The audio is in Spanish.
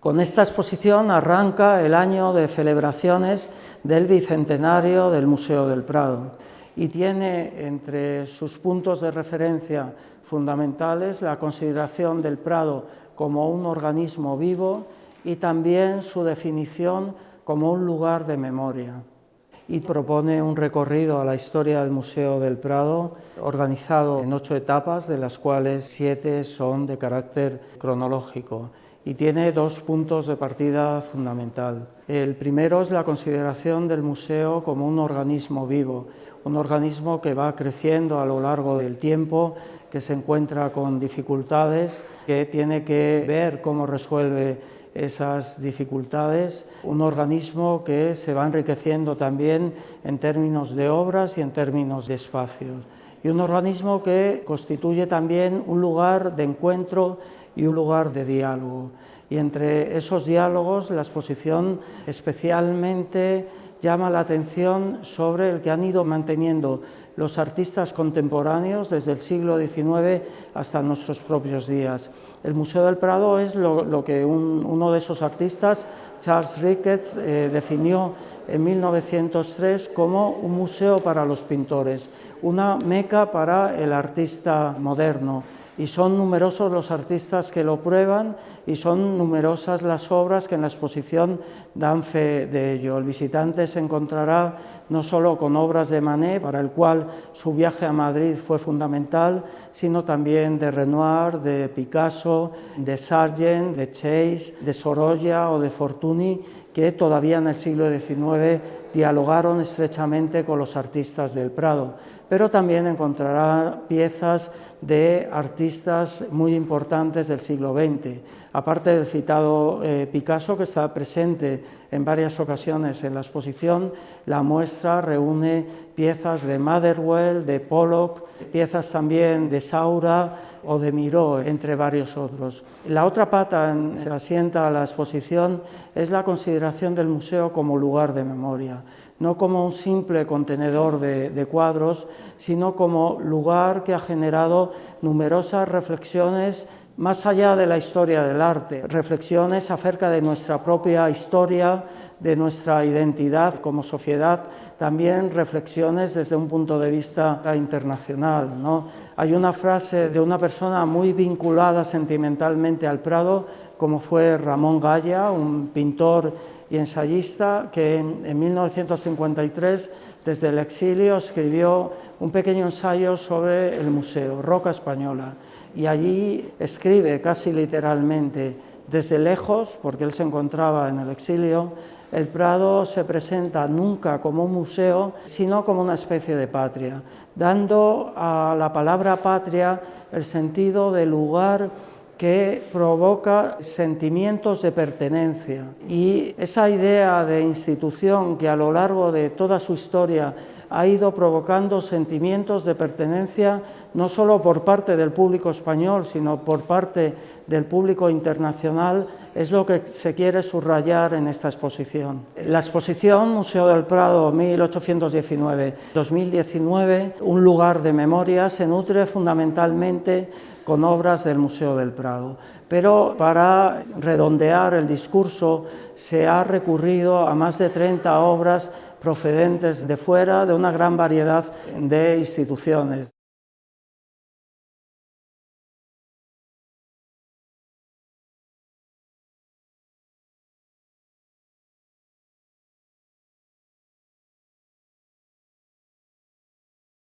Con esta exposición arranca el año de celebraciones del bicentenario del Museo del Prado y tiene entre sus puntos de referencia fundamentales la consideración del Prado como un organismo vivo y también su definición como un lugar de memoria. Y propone un recorrido a la historia del Museo del Prado organizado en 8 etapas, de las cuales 7 son de carácter cronológico. Y tiene 2 puntos de partida fundamental. El primero es la consideración del museo como un organismo vivo, un organismo que va creciendo a lo largo del tiempo, que se encuentra con dificultades, que tiene que ver cómo resuelve esas dificultades, un organismo que se va enriqueciendo también en términos de obras y en términos de espacios, y un organismo que constituye también un lugar de encuentro y un lugar de diálogo. Y entre esos diálogos la exposición especialmente llama la atención sobre el que han ido manteniendo los artistas contemporáneos desde el siglo XIX hasta nuestros propios días. El Museo del Prado es lo que uno de esos artistas, Charles Ricketts, definió en 1903 como un museo para los pintores, una meca para el artista moderno. Y son numerosos los artistas que lo prueban y son numerosas las obras que en la exposición dan fe de ello. El visitante se encontrará no solo con obras de Manet, para el cual su viaje a Madrid fue fundamental, sino también de Renoir, de Picasso, de Sargent, de Chase, de Sorolla o de Fortuny, que todavía en el siglo XIX dialogaron estrechamente con los artistas del Prado. Pero también encontrará piezas de artistas muy importantes del siglo XX. Aparte del citado Picasso, que está presente en varias ocasiones en la exposición, la muestra reúne piezas de Motherwell, de Pollock, piezas también de Saura o de Miró, entre varios otros. La otra pata en que se asienta la exposición es la consideración del museo como lugar de memoria, no como un simple contenedor de cuadros, sino como lugar que ha generado numerosas reflexiones más allá de la historia del arte, reflexiones acerca de nuestra propia historia, de nuestra identidad como sociedad, también reflexiones desde un punto de vista internacional, ¿no? Hay una frase de una persona muy vinculada sentimentalmente al Prado, como fue Ramón Gaya, un pintor y ensayista que en 1953, desde el exilio, escribió un pequeño ensayo sobre el museo, Roca Española, y allí escribe casi literalmente: desde lejos, porque él se encontraba en el exilio, el Prado se presenta nunca como un museo, sino como una especie de patria, dando a la palabra patria el sentido de lugar que provoca sentimientos de pertenencia. Y esa idea de institución que a lo largo de toda su historia ha ido provocando sentimientos de pertenencia no solo por parte del público español, sino por parte del público internacional, es lo que se quiere subrayar en esta exposición. La exposición Museo del Prado 1819-2019, un lugar de memoria, se nutre fundamentalmente con obras del Museo del Prado, pero para redondear el discurso se ha recurrido a más de 30 obras procedentes de fuera, de una gran variedad de instituciones.